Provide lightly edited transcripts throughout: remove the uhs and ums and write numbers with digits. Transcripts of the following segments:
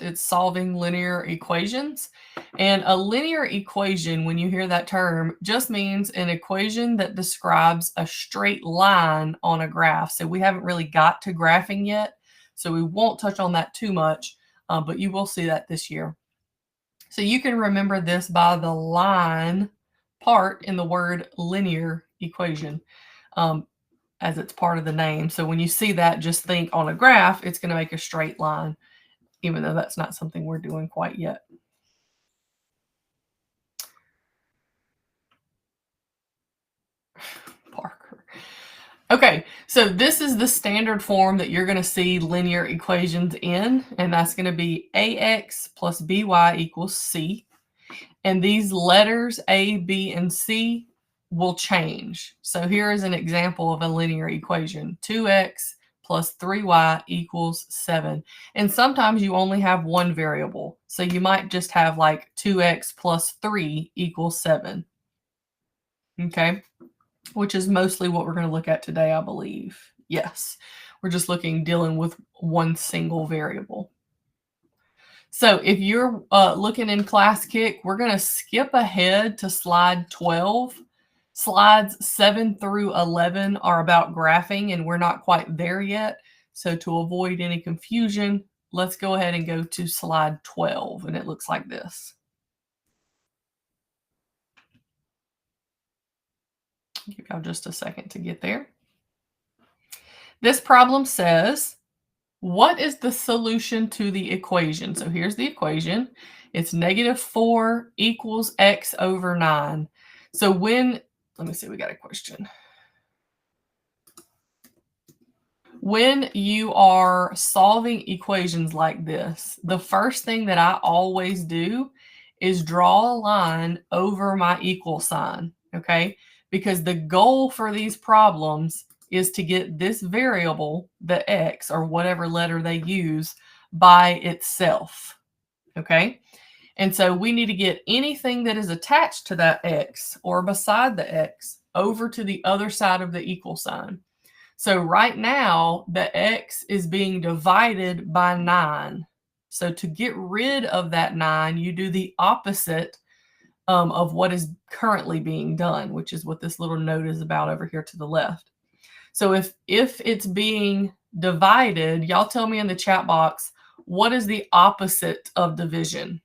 It's solving linear equations. And a linear equation, when you hear that term, just means an equation that describes a straight line on a graph. So we haven't really got to graphing yet, so we won't touch on that too much, but you will see that this year. So you can remember this by the line part in the word linear equation, as it's part of the name. So when you see that, just think on a graph, it's going to make a straight line, even though that's not something we're doing quite yet. Parker. Okay, so this is the standard form that you're going to see linear equations in, and that's going to be ax plus by equals c. And these letters A, B, and C will change. So here is an example of a linear equation. 2x plus 3y equals 7. And sometimes you only have one variable. So you might just have like 2x plus 3 equals 7. Okay, which is mostly what we're going to look at today, I believe. Yes, we're just dealing with one single variable. So if you're looking in Classkick, we're going to skip ahead to slide 12. Slides 7 through 11 are about graphing, and we're not quite there yet. So to avoid any confusion, let's go ahead and go to slide 12, and it looks like this. Give y'all just a second to get there. This problem says, what is the solution to the equation? So here's the equation. It's -4 equals x over 9. So let me see, we got a question. When you are solving equations like this, the first thing that I always do is draw a line over my equal sign, okay? Because the goal for these problems is to get this variable, the x, or whatever letter they use, by itself, okay? And so we need to get anything that is attached to that x or beside the x over to the other side of the equal sign. So right now, the x is being divided by 9. So to get rid of that 9, you do the opposite of what is currently being done, which is what this little note is about over here to the left. So if it's being divided, y'all tell me in the chat box, what is the opposite of division?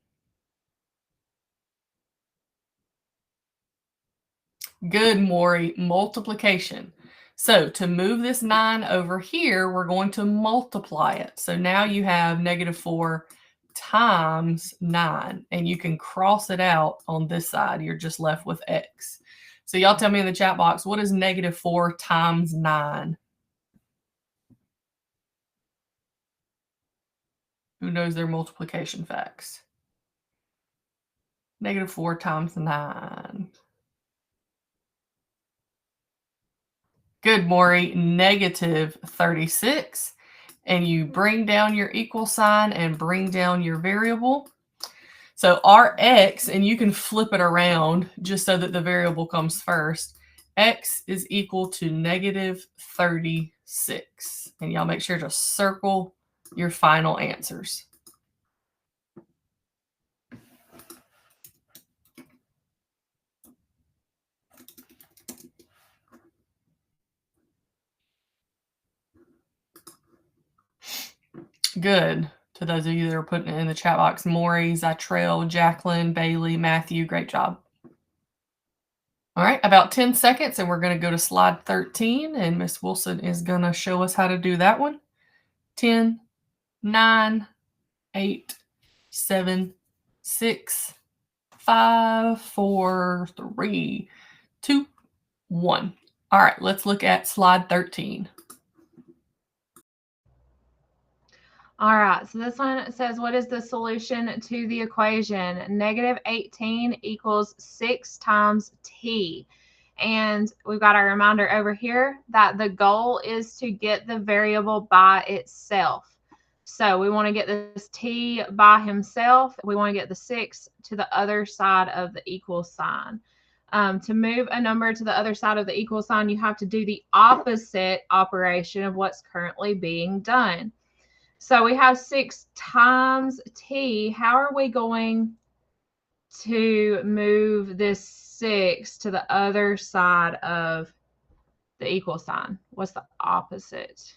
Good, Maury, multiplication. So to move this 9 over here, we're going to multiply it. So now you have -4 times 9, and you can cross it out on this side. You're just left with x. So y'all tell me in the chat box, what is -4 times 9? Who knows their multiplication facts? -4 times 9. Good, Maury. -36. And you bring down your equal sign and bring down your variable. So our x, and you can flip it around just so that the variable comes first, x is equal to -36. And y'all make sure to circle your final answers. Good. To those of you that are putting it in the chat box, Maury, Zytrell, Jacqueline, Bailey, Matthew, great job. All right, about 10 seconds, and we're going to go to slide 13, and Miss Wilson is going to show us how to do that one. 10, 9, 8, 7, 6, 5, 4, 3, 2, 1. All right, let's look at slide 13. All right, so this one says, what is the solution to the equation? -18 equals 6 times t. And we've got our reminder over here that the goal is to get the variable by itself. So we want to get this t by himself. We want to get the 6 to the other side of the equal sign. To move a number to the other side of the equal sign, you have to do the opposite operation of what's currently being done. So we have 6 times t. How are we going to move this 6 to the other side of the equal sign? What's the opposite?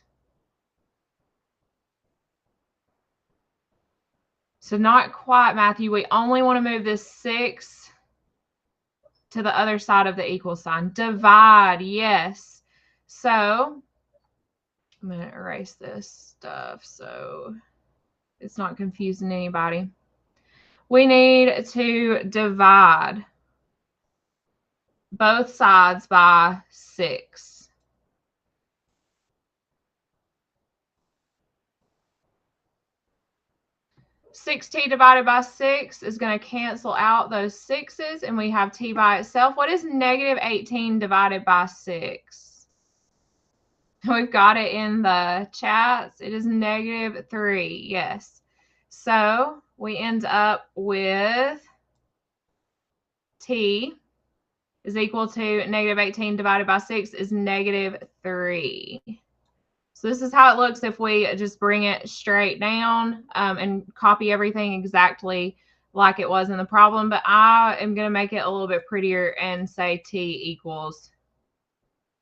So not quite, Matthew. We only want to move this 6 to the other side of the equal sign. Divide, yes. So I'm going to erase this stuff so it's not confusing anybody. We need to divide both sides by 6. 6t divided by 6 is going to cancel out those 6's, and we have t by itself. What is negative 18 divided by 6? We've got it in the chats. It is negative 3, yes. So we end up with t is equal to negative 18 divided by 6 is negative 3. So this is how it looks if we just bring it straight down and copy everything exactly like it was in the problem. But I am going to make it a little bit prettier and say t equals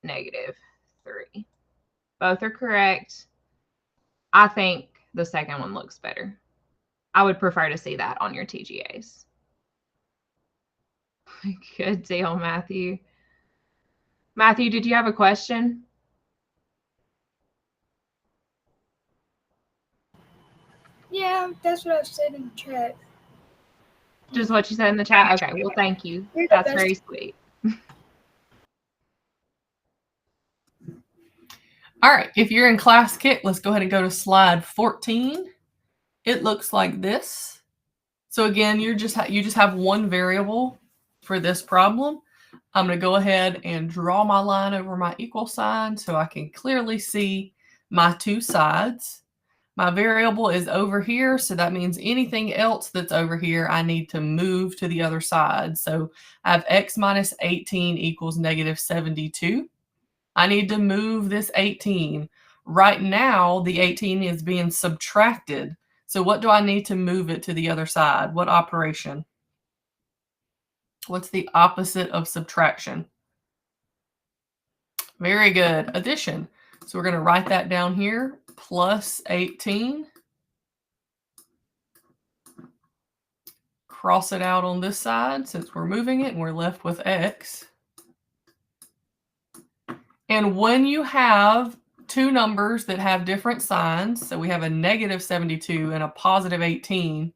negative 3. Both are correct. I think the second one looks better. I would prefer to see that on your TGAs. Good deal, Matthew. Matthew, did you have a question? Yeah, that's what I said in the chat. Just what you said in the chat? Okay, well, thank you. That's very sweet. All right, if you're in class kit, let's go ahead and go to slide 14. It looks like this. So again, you just have one variable for this problem. I'm going to go ahead and draw my line over my equal sign so I can clearly see my two sides. My variable is over here, so that means anything else that's over here, I need to move to the other side. So I have x minus 18 equals negative 72. I need to move this 18. Right now, the 18 is being subtracted. So what do I need to move it to the other side? What operation? What's the opposite of subtraction? Very good. Addition. So we're going to write that down here. Plus 18. Cross it out on this side since we're moving it, and we're left with x. And when you have two numbers that have different signs, so we have a negative 72 and a positive 18,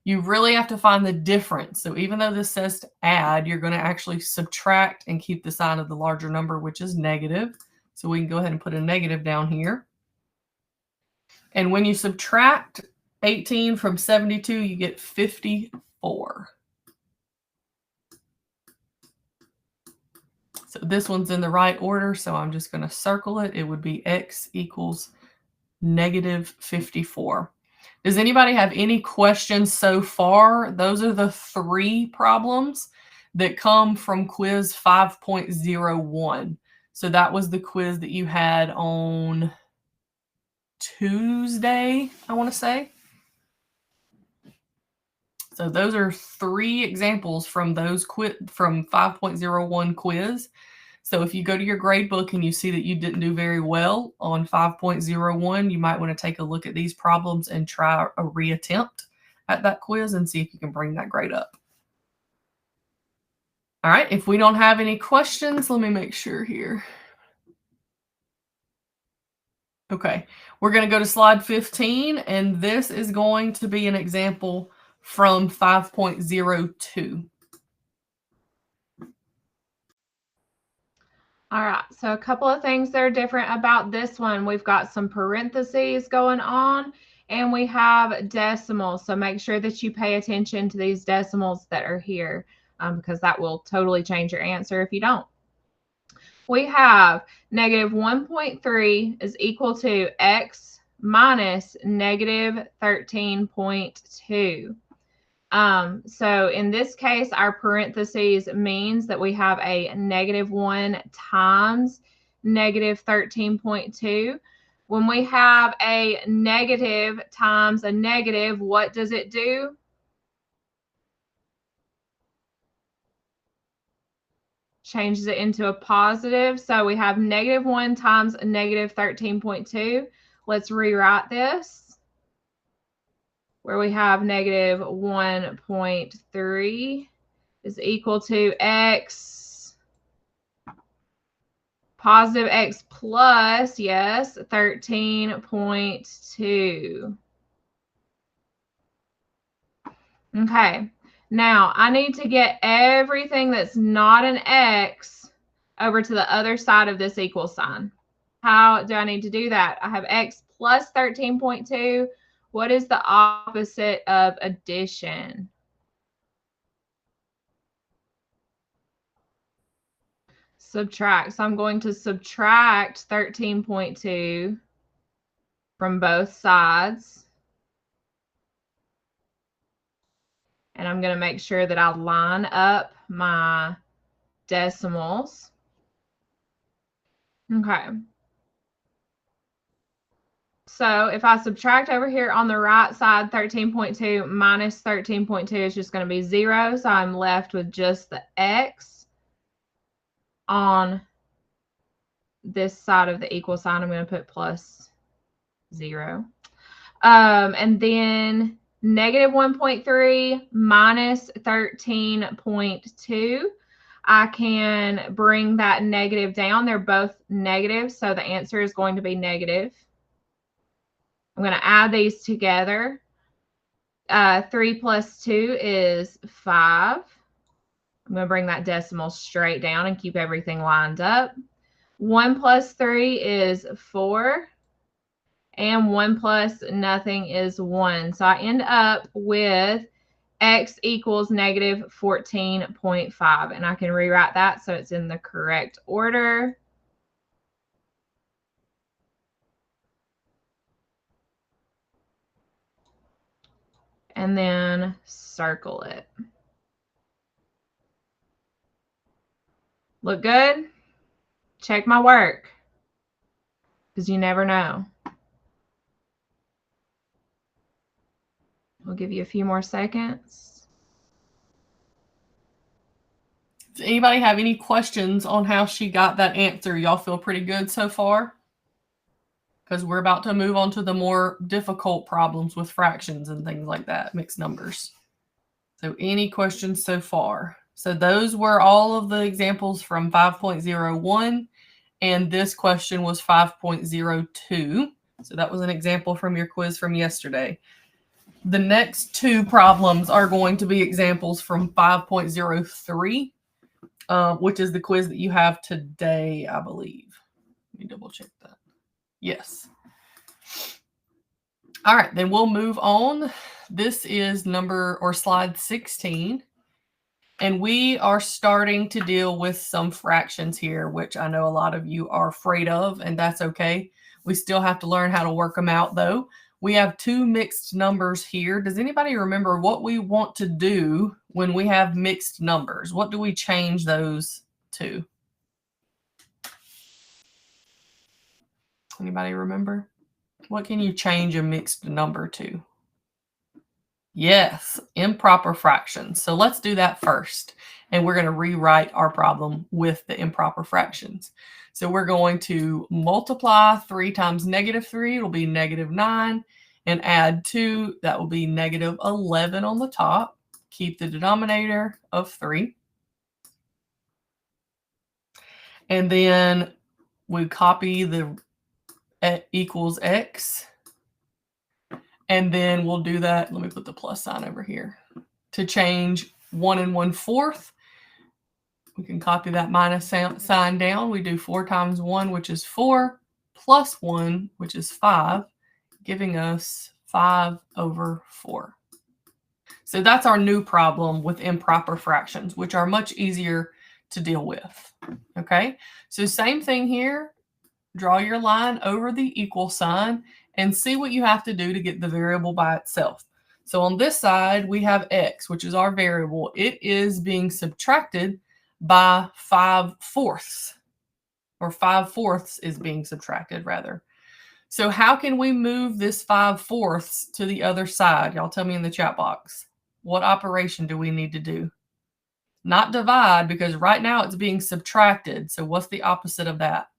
you really have to find the difference. So even though this says to add, you're going to actually subtract and keep the sign of the larger number, which is negative. So we can go ahead and put a negative down here. And when you subtract 18 from 72, you get 54. So this one's in the right order, so I'm just going to circle it. It would be x equals negative 54. Does anybody have any questions so far? Those are the 3 problems that come from quiz 5.01. So that was the quiz that you had on Tuesday, I want to say. So those are 3 examples from those from 5.01 quiz. So if you go to your grade book and you see that you didn't do very well on 5.01, you might want to take a look at these problems and try a reattempt at that quiz and see if you can bring that grade up. All right, if we don't have any questions, let me make sure here. Okay, we're going to go to slide 15, and this is going to be an example from 5.02. All right, so a couple of things that are different about this one. We've got some parentheses going on, and we have decimals. So make sure that you pay attention to these decimals that are here because that will totally change your answer if you don't. We have negative 1.3 is equal to x minus negative 13.2. So in this case, our parentheses means that we have a negative 1 times negative 13.2. When we have a negative times a negative, what does it do? Changes it into a positive. So we have -1 times a negative 13.2. Let's rewrite this, where we have -1.3 is equal to x, positive x plus, yes, 13.2. Okay. Now, I need to get everything that's not an x over to the other side of this equal sign. How do I need to do that? I have x plus 13.2. What is the opposite of addition? Subtract. So I'm going to subtract 13.2 from both sides. And I'm going to make sure that I line up my decimals. Okay. So if I subtract over here on the right side, 13.2 minus 13.2 is just going to be 0. So I'm left with just the x on this side of the equal sign. I'm going to put plus 0. And then -1.3 minus 13.2. I can bring that negative down. They're both negative, so the answer is going to be negative. I'm going to add these together. 3 plus 2 is 5. I'm going to bring that decimal straight down and keep everything lined up. 1 plus 3 is 4. And 1 plus nothing is 1. So I end up with x equals -14.5. And I can rewrite that so it's in the correct order. And then circle it. Look good? Check my work, because you never know. We'll give you a few more seconds. Does anybody have any questions on how she got that answer? Y'all feel pretty good so far? Because we're about to move on to the more difficult problems with fractions and things like that, mixed numbers. So any questions so far? So those were all of the examples from 5.01, and this question was 5.02. So that was an example from your quiz from yesterday. The next two problems are going to be examples from 5.03, which is the quiz that you have today, I believe. Let me double check that. Yes. All right, then we'll move on. This is slide 16. And we are starting to deal with some fractions here, which I know a lot of you are afraid of, and that's okay. We still have to learn how to work them out, though. We have two mixed numbers here. Does anybody remember what we want to do when we have mixed numbers? What do we change those to? Anybody remember? What can you change a mixed number to? Yes, improper fractions. So let's do that first. And we're going to rewrite our problem with the improper fractions. So we're going to multiply 3 times -3. It'll be -9. And add 2. That will be -11 on the top. Keep the denominator of 3. And then we copy the equals x. And then we'll do that. Let me put the plus sign over here. To change 1 1/4, we can copy that minus sign down. We do 4 times 1, which is 4, plus 1, which is 5, giving us 5/4. So that's our new problem with improper fractions, which are much easier to deal with. Okay, so same thing here. Draw your line over the equal sign and see what you have to do to get the variable by itself. So on this side, we have x, which is our variable. It is being subtracted by 5/4, or 5/4 is being subtracted, rather. So how can we move this 5/4 to the other side? Y'all tell me in the chat box. What operation do we need to do? Not divide, because right now it's being subtracted. So what's the opposite of that?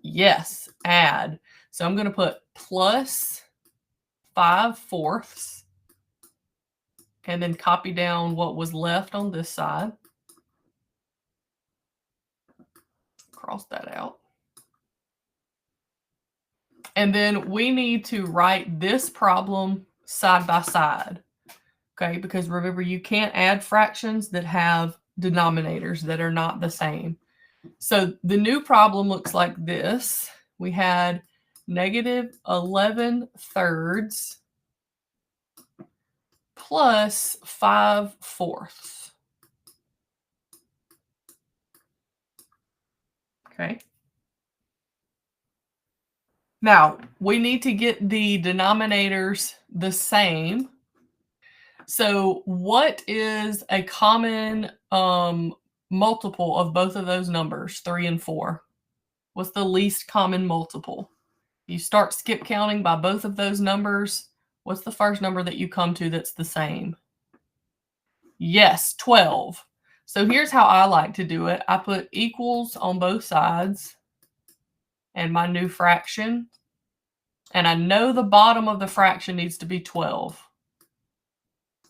Yes, add. So I'm going to put plus 5/4 and then copy down what was left on this side. Cross that out. And then we need to write this problem side by side. Okay, because remember, you can't add fractions that have denominators that are not the same. So the new problem looks like this. We had negative 11 thirds plus 5/4. Okay. Now, we need to get the denominators the same. So what is a common multiple of both of those numbers, 3 and 4? What's the least common multiple? You start skip counting by both of those numbers. What's the first number that you come to that's the same? Yes, 12. So here's how I like to do it. I put equals on both sides and my new fraction. And I know the bottom of the fraction needs to be 12.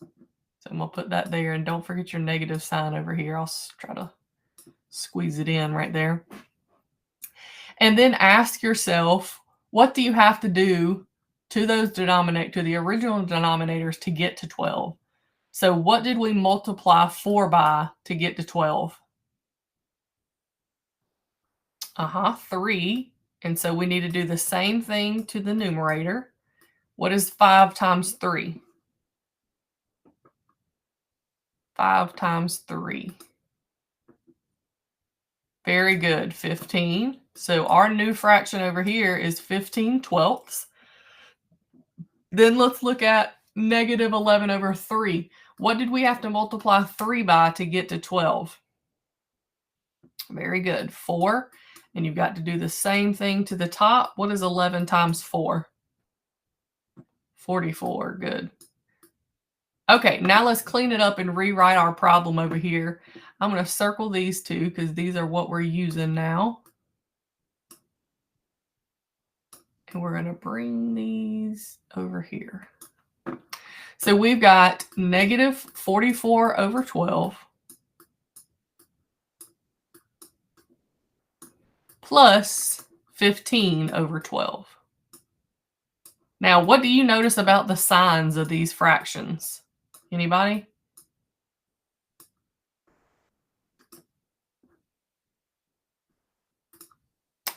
So I'm going to put that there, and don't forget your negative sign over here. I'll try to squeeze it in right there. And then ask yourself, what do you have to do to those to the original denominators to get to 12? So what did we multiply 4 by to get to 12? 3. And so we need to do the same thing to the numerator. What is 5 times 3? 5 times 3. Very good, 15. So our new fraction over here is 15/12. Then let's look at negative 11 over 3. What did we have to multiply 3 by to get to 12? Very good, 4. And you've got to do the same thing to the top. What is 11 times 4? 44, good. Okay, now let's clean it up and rewrite our problem over here. I'm going to circle these two because these are what we're using now. And we're going to bring these over here. So we've got negative 44 over 12 plus 15 over 12. Now, what do you notice about the signs of these fractions? Anybody?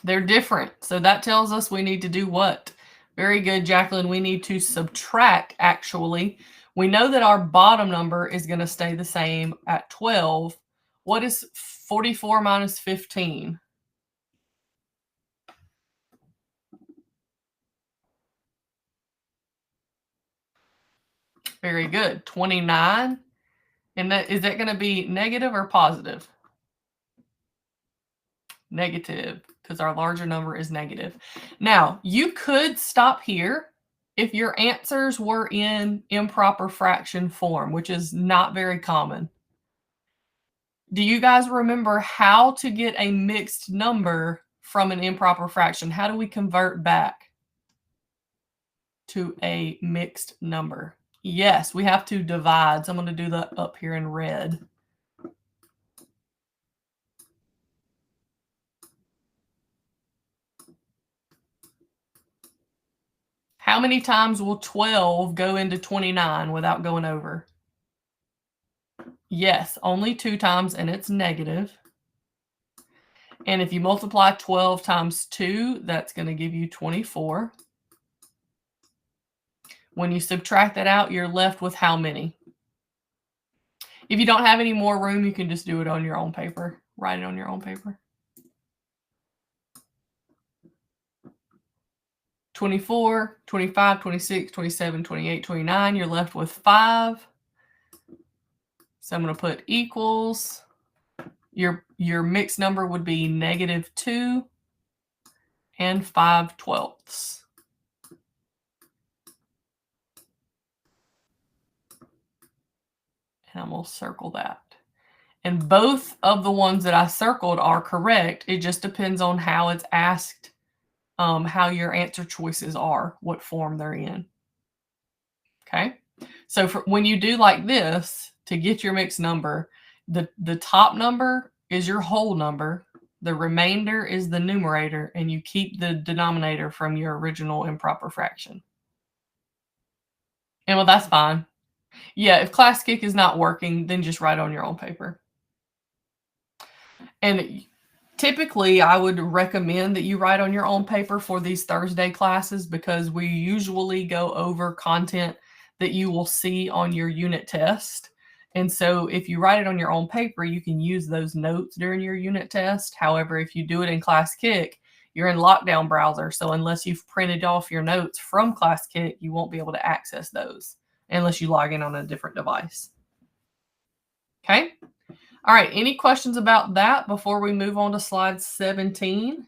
They're different. So that tells us we need to do what? Very good, Jacqueline. We need to subtract, actually. We know that our bottom number is going to stay the same at 12. What is 44 minus 15? Very good. 29. And is that going to be negative or positive? Negative, because our larger number is negative. Now, you could stop here if your answers were in improper fraction form, which is not very common. Do you guys remember how to get a mixed number from an improper fraction? How do we convert back to a mixed number? Yes, we have to divide. So I'm going to do that up here in red. How many times will 12 go into 29 without going over? Yes, only 2 times, and it's negative. And if you multiply 12 times 2, that's going to give you 24. When you subtract that out, you're left with how many? If you don't have any more room, you can just do it on your own paper. Write it on your own paper. 24, 25, 26, 27, 28, 29. You're left with 5. So I'm going to put equals. Your mixed number would be -2. and 5/12. And I'm going to circle that. And both of the ones that I circled are correct. It just depends on how it's asked, how your answer choices are, what form they're in. Okay. So when you do like this, to get your mixed number, the top number is your whole number, the remainder is the numerator, and you keep the denominator from your original improper fraction. And well, that's fine. Yeah, if Classkick is not working, then just write on your own paper. And typically, I would recommend that you write on your own paper for these Thursday classes because we usually go over content that you will see on your unit test. And so if you write it on your own paper, you can use those notes during your unit test. However, if you do it in Classkick, you're in lockdown browser. So unless you've printed off your notes from Classkick, you won't be able to access those unless you log in on a different device. Okay. All right. Any questions about that before we move on to slide 17?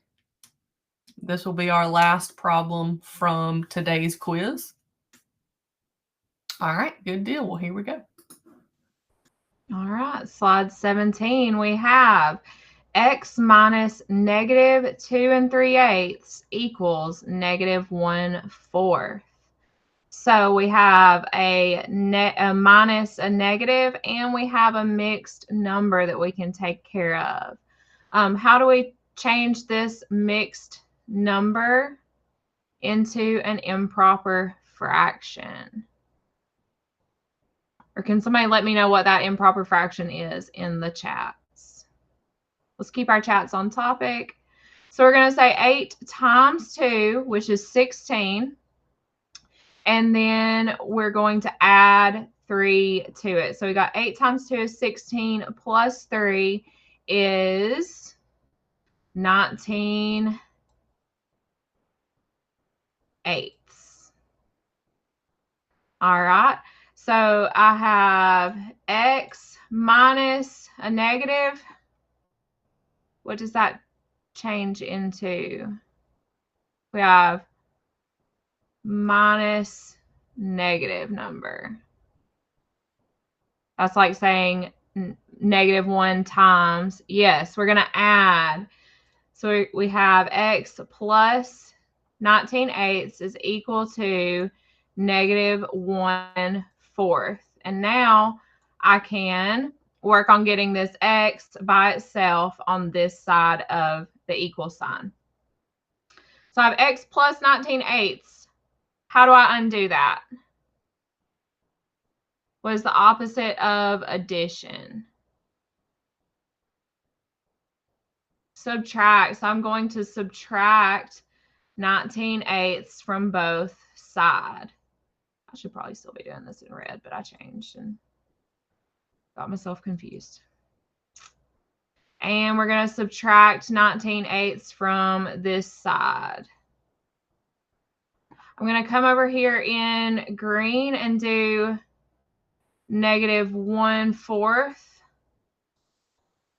This will be our last problem from today's quiz. All right. Good deal. Well, here we go. All right. Slide 17, we have x minus negative 2 3/8 equals negative 1/4. So we have a minus, a negative, and we have a mixed number that we can take care of. How do we change this mixed number into an improper fraction? Or can somebody let me know what that improper fraction is in the chats? Let's keep our chats on topic. So we're going to say 8 times 2, which is 16. And then we're going to add 3 to it. So we got 8 times 2 is 16 plus 3 is 19/8. All right. So I have x minus a negative. What does that change into? We have minus negative number. That's like saying negative 1 times. Yes, we're going to add. So we have x plus 19/8 is equal to negative 1/4. And now I can work on getting this x by itself on this side of the equal sign. So I have x plus 19/8. How do I undo that? What is the opposite of addition? Subtract. So I'm going to subtract 19/8 from both sides. I should probably still be doing this in red, but I changed and got myself confused. And we're going to subtract 19/8 from this side. I'm going to come over here in green and do negative 1/4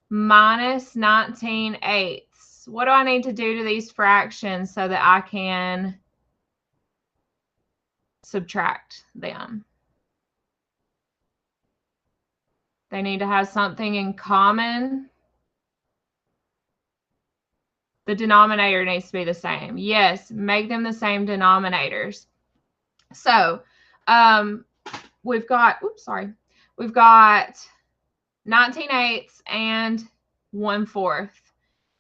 minus 19/8. What do I need to do to these fractions so that I can subtract them? They need to have something in common. The denominator needs to be the same. Yes, make them the same denominators. So we've got, we've got 19/8 and 1/4.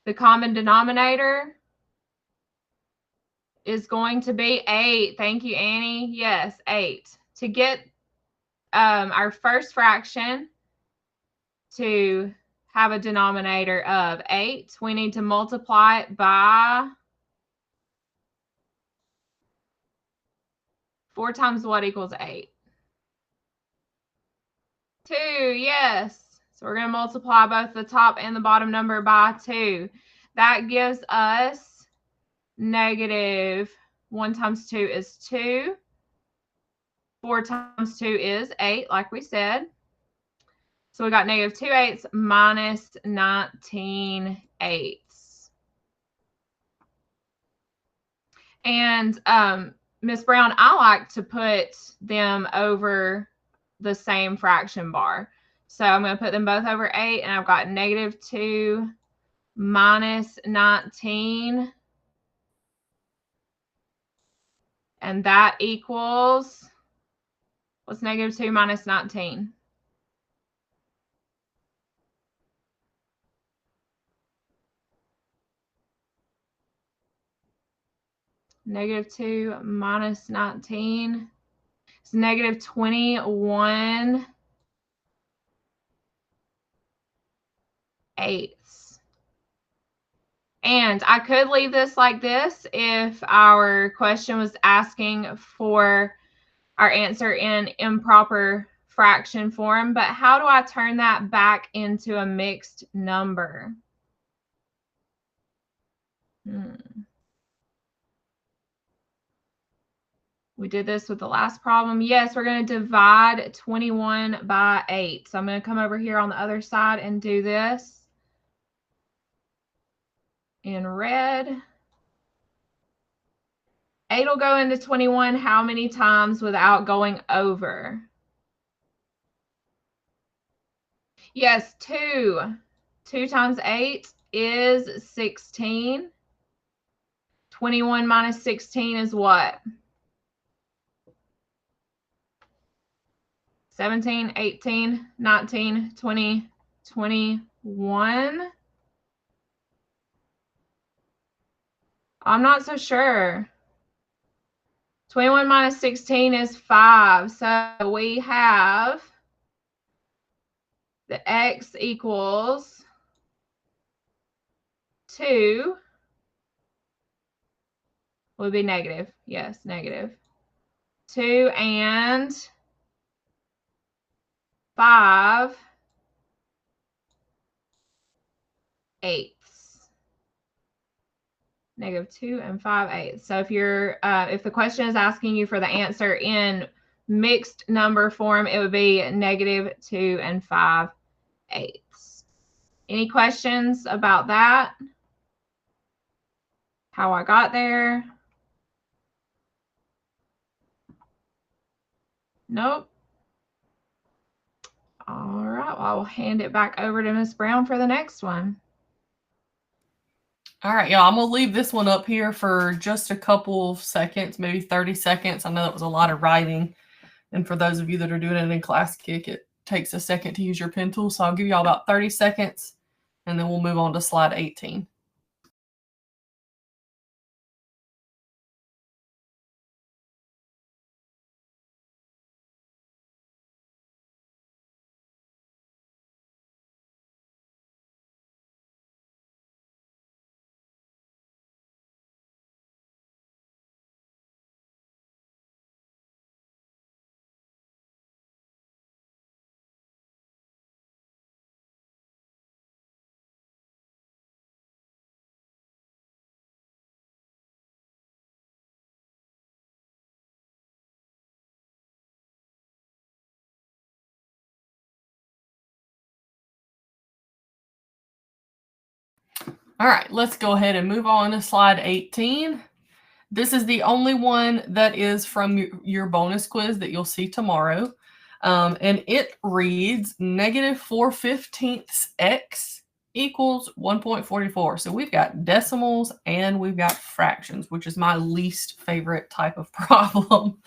The common denominator is going to be 8. Thank you, Annie. Yes, 8. To get our first fraction to have a denominator of 8, we need to multiply it by 4 times what equals 8? 2, yes. So we're going to multiply both the top and the bottom number by 2. That gives us negative 1 times 2 is 2. 4 times 2 is 8, like we said. So we got negative 2/8 minus 19/8. And Miss Brown, I like to put them over the same fraction bar. So I'm going to put them both over 8, and I've got -2 minus 19. And that equals, what's -2 minus 19? -2 minus 19 is -21 eighths. And I could leave this like this if our question was asking for our answer in improper fraction form, but how do I turn that back into a mixed number? We did this with the last problem. Yes, we're going to divide 21 by 8. So I'm going to come over here on the other side and do this in red. 8 will go into 21 how many times without going over? Yes, 2. 2 times 8 is 16. 21 minus 16 is what? 17, 18, 19, 20, 21. I'm not so sure. 21 minus 16 is 5. So we have the x equals 2 would be negative. Yes, negative. 2 and 5 eighths. -2 and 5 eighths. So if you're if the question is asking you for the answer in mixed number form, it would be -2 and 5 eighths. Any questions about that? How I got there? Nope. All right, well, I'll hand it back over to Miss Brown for the next one. All right, y'all, I'm going to leave this one up here for just a couple of seconds, maybe 30 seconds. I know that was a lot of writing. And for those of you that are doing it in Classkick, it takes a second to use your pen tool. So I'll give y'all about 30 seconds, and then we'll move on to slide 18. All right, let's go ahead and move on to slide 18. This is the only one that is from your bonus quiz that you'll see tomorrow. And it reads -4/15 x equals 1.44. So we've got decimals and we've got fractions, which is my least favorite type of problem.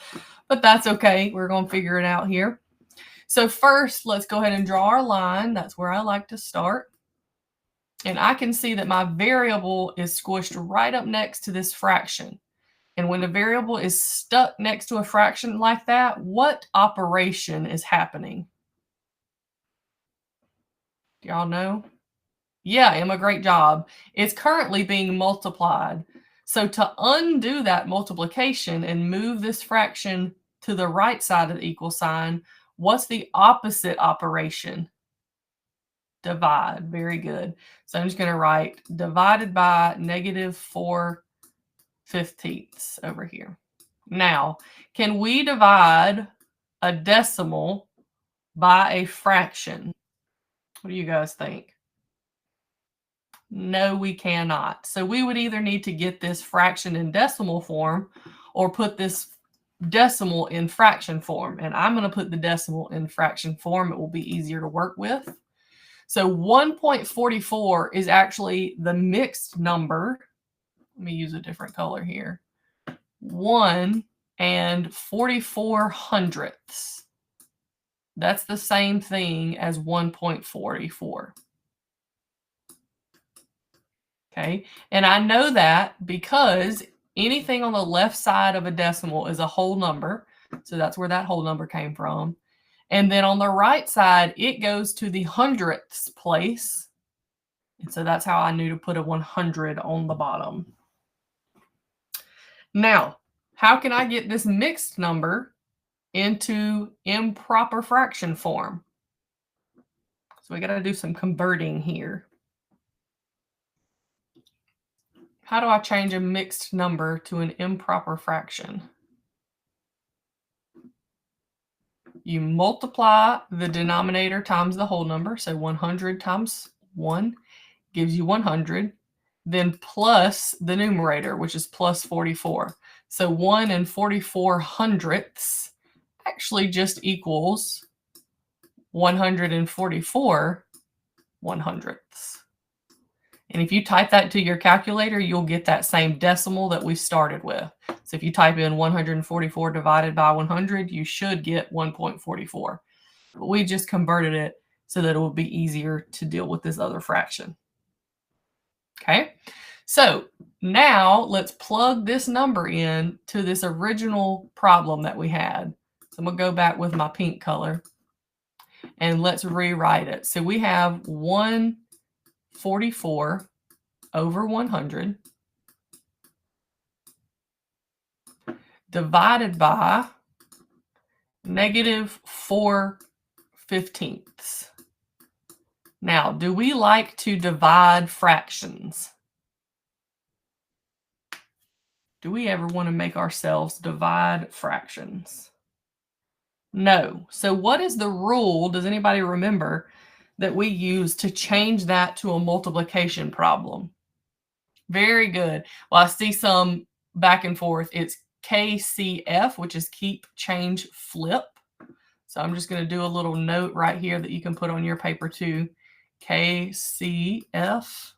But that's okay. We're going to figure it out here. So first, let's go ahead and draw our line. That's where I like to start. And I can see that my variable is squished right up next to this fraction. And when a variable is stuck next to a fraction like that, what operation is happening? Do y'all know? Yeah, Emma, great job. It's currently being multiplied. So to undo that multiplication and move this fraction to the right side of the equal sign, what's the opposite operation? Divide. Very good. So I'm just going to write divided by -4/15 over here. Now, can we divide a decimal by a fraction? What do you guys think? No, we cannot. So we would either need to get this fraction in decimal form or put this decimal in fraction form. And I'm going to put the decimal in fraction form. It will be easier to work with. So 1.44 is actually the mixed number. Let me use a different color here. 1 and 44 hundredths. That's the same thing as 1.44. Okay, and I know that because anything on the left side of a decimal is a whole number. So that's where that whole number came from. And then on the right side, it goes to the hundredths place. And so that's how I knew to put a 100 on the bottom. Now, how can I get this mixed number into improper fraction form? So we got to do some converting here. How do I change a mixed number to an improper fraction? You multiply the denominator times the whole number. So 100 times 1 gives you 100. Then plus the numerator, which is plus 44. So 1 and 44 hundredths actually just equals 144 100ths. And if you type that to your calculator, you'll get that same decimal that we started with. So if you type in 144 divided by 100, you should get 1.44. But we just converted it so that it will be easier to deal with this other fraction. Okay, so now let's plug this number in to this original problem that we had. So I'm going to go back with my pink color and let's rewrite it. So we have 144 over 100 divided by negative 4/15. Now, do we like to divide fractions? Do we ever want to make ourselves divide fractions? No. So what is the rule, does anybody remember, that we use to change that to a multiplication problem? Very good. Well, I see some back and forth. It's KCF, which is keep, change, flip. So I'm just going to do a little note right here that you can put on your paper too. KCF.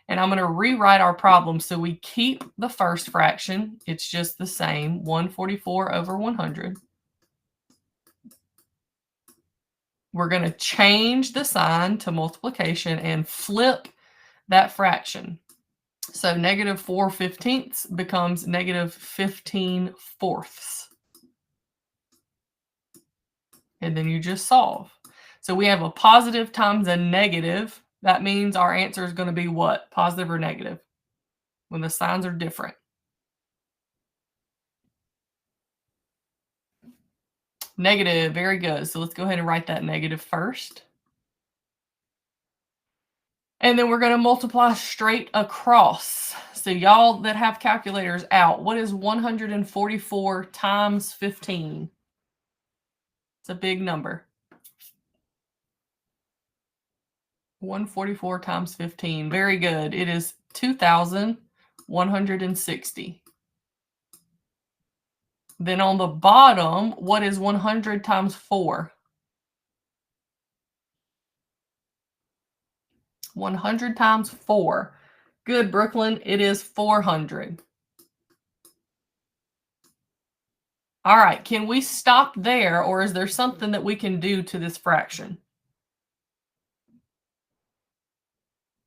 And I'm going to rewrite our problem. So we keep the first fraction. It's just the same, 144 over 100. We're going to change the sign to multiplication and flip that fraction. So negative 4/15 becomes negative 15/4. And then you just solve. So we have a positive times a negative. That means our answer is going to be what? Positive or negative? When the signs are different. Negative, very good. So let's go ahead and write that negative first. And then we're going to multiply straight across. So y'all that have calculators out, what is 144 times 15? It's a big number. 144 times 15. Very good. It is 2,160. Then on the bottom, what is 100 times 4? 100 times 4. Good, Brooklyn. It is 400. All right. Can we stop there, or is there something that we can do to this fraction?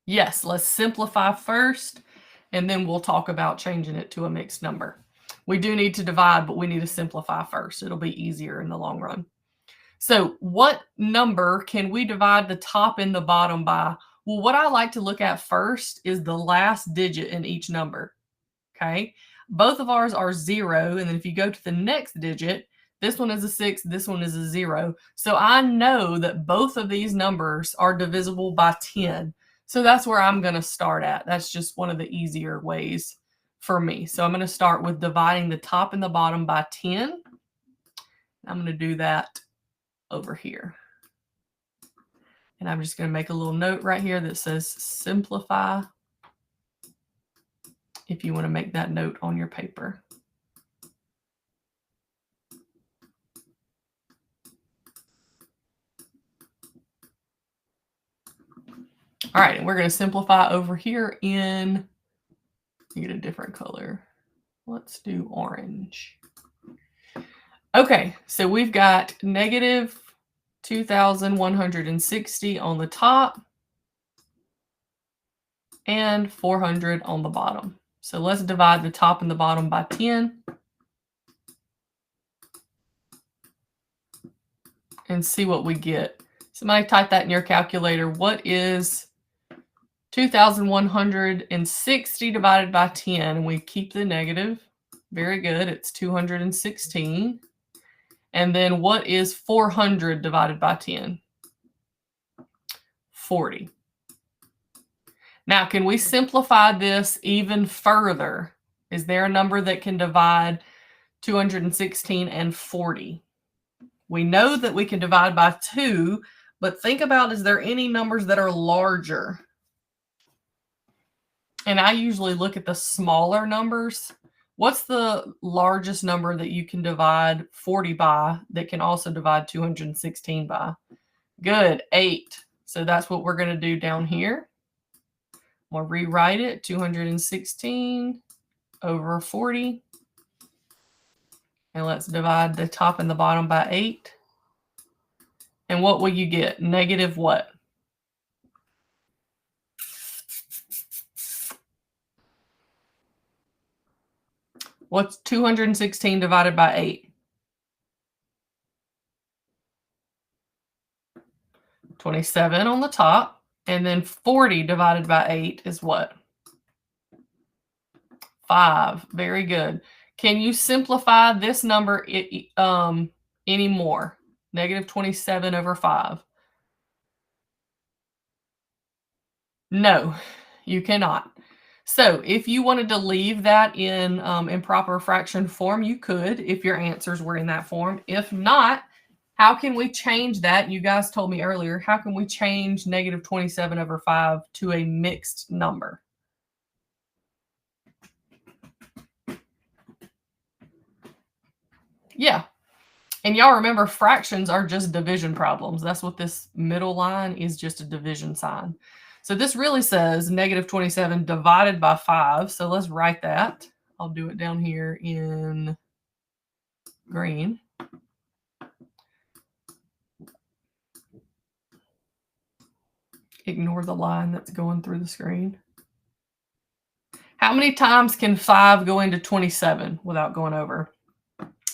Yes, let's simplify first, and then we'll talk about changing it to a mixed number. We do need to divide, but we need to simplify first. It'll be easier in the long run. So what number can we divide the top and the bottom by? Well, what I like to look at first is the last digit in each number. Okay, both of ours are 0, and then if you go to the next digit, this one is a 6, this one is a 0. So I know that both of these numbers are divisible by 10. So that's where I'm going to start at. That's just one of the easier ways for me. So I'm going to start with dividing the top and the bottom by 10. I'm going to do that over here. And I'm just going to make a little note right here that says simplify if you want to make that note on your paper. All right, and we're going to simplify over here in, get a different color. Let's do orange. Okay, so we've got negative 2,160 on the top and 400 on the bottom. So let's divide the top and the bottom by 10 and see what we get. Somebody type that in your calculator. What is 2,160 divided by 10? And we keep the negative. Very good. It's 216. And then what is 400 divided by 10? 40. Now, can we simplify this even further? Is there a number that can divide 216 and 40? We know that we can divide by 2, but think about, is there any numbers that are larger? And I usually look at the smaller numbers. What's the largest number that you can divide 40 by that can also divide 216 by? Good, 8. So that's what we're going to do down here. We'll rewrite it, 216 over 40. And let's divide the top and the bottom by 8. And what will you get? Negative what? What's 216 divided by 8? 27 on the top. And then 40 divided by 8 is what? 5. Very good. Can you simplify this number any more? Negative 27 over 5. No, you cannot. So if you wanted to leave that in improper fraction form, you could if your answers were in that form. If not, how can we change that? You guys told me earlier, how can we change negative 27 over 5 to a mixed number? Yeah. And y'all remember, fractions are just division problems. That's what this middle line is, just a division sign. So this really says negative 27 divided by 5. So let's write that. I'll do it down here in green. Ignore the line that's going through the screen. How many times can 5 go into 27 without going over?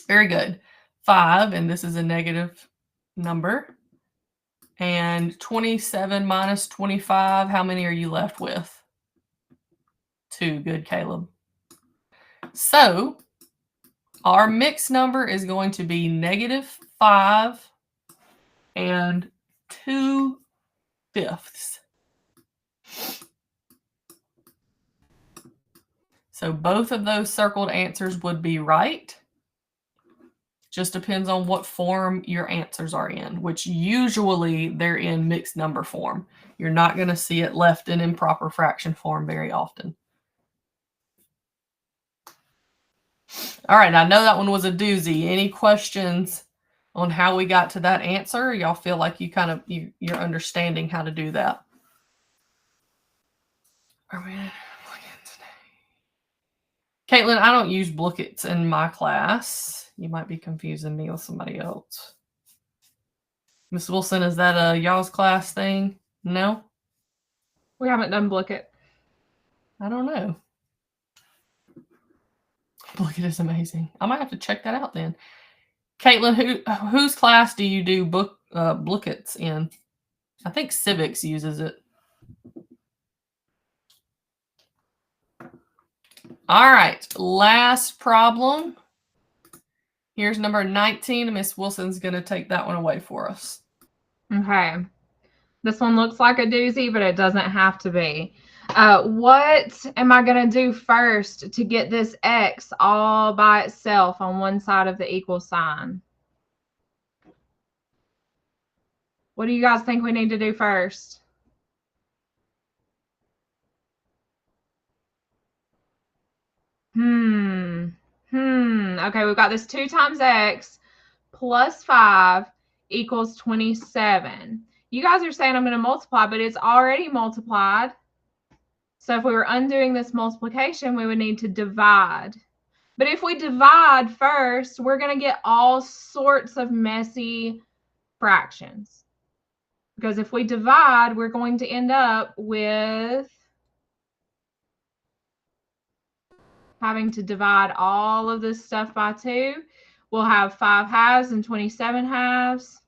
Very good. 5, and this is a negative number. And 27 minus 25, how many are you left with? 2. Good, Caleb. So our mixed number is going to be negative 5 and 2/5. So both of those circled answers would be right. Just depends on what form your answers are in, which usually they're in mixed number form. You're not going to see it left in improper fraction form very often. All right, I know that one was a doozy. Any questions on how we got to that answer? Y'all feel like you kind of, you're understanding how to do that? Are we Caitlin, I don't use Blookett's in my class. You might be confusing me with somebody else. Miss Wilson, is that a y'all's class thing? No? We haven't done Blookett. I don't know. Blookett is amazing. I might have to check that out then. Caitlin, whose class do you do Blookett's in? I think civics uses it. All right, last problem. Here's number 19. Miss Wilson's going to take that one away for us. Okay. This one looks like a doozy, but it doesn't have to be. What am I going to do first to get this X all by itself on one side of the equal sign? What do you guys think we need to do first? Okay, we've got this 2 times x plus 5 equals 27. You guys are saying I'm going to multiply, but it's already multiplied. So if we were undoing this multiplication, we would need to divide. But if we divide first, we're going to get all sorts of messy fractions. Because if we divide, we're going to end up with having to divide all of this stuff by 2. We'll have 5 halves and 27 halves.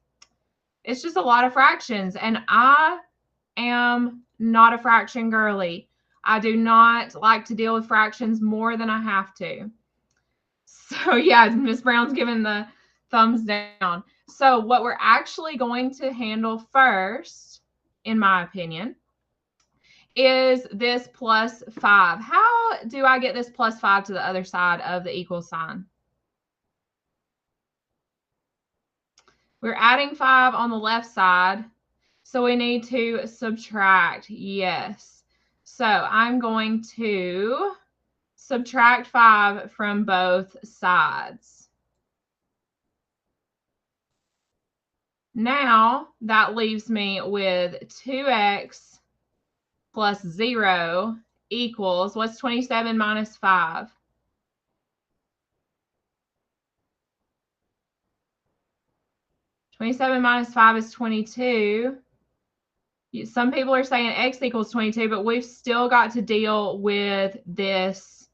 It's just a lot of fractions, and I am not a fraction girly. I do not like to deal with fractions more than I have to. So yeah, Miss Brown's giving the thumbs down. So what we're actually going to handle first, in my opinion, is this plus 5. How do I get this plus 5 to the other side of the equal sign? We're adding 5 on the left side, so we need to subtract. Yes. So I'm going to subtract 5 from both sides. Now that leaves me with 2x plus 0 equals, what's 27 minus 5? 27 minus 5 is 22. Some people are saying x equals 22, but we've still got to deal with this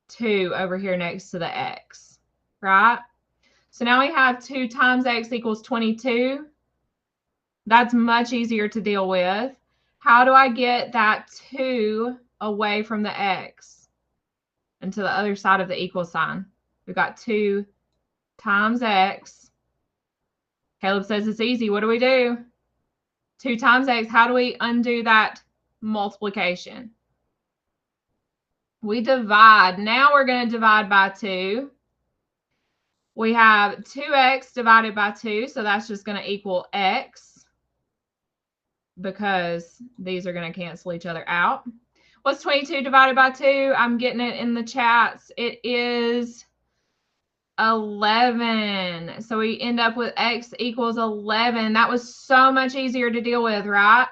2 over here next to the x, right? So now we have 2 times x equals 22. That's much easier to deal with. How do I get that 2 away from the x and to the other side of the equal sign? We've got 2 times x. Caleb says it's easy. What do we do? 2 times x. How do we undo that multiplication? We divide. Now we're going to divide by 2. We have 2x divided by 2, so that's just going to equal x because these are going to cancel each other out. What's 22 divided by 2? I'm getting it in the chats. It is 11. So we end up with x equals 11. That was so much easier to deal with, right?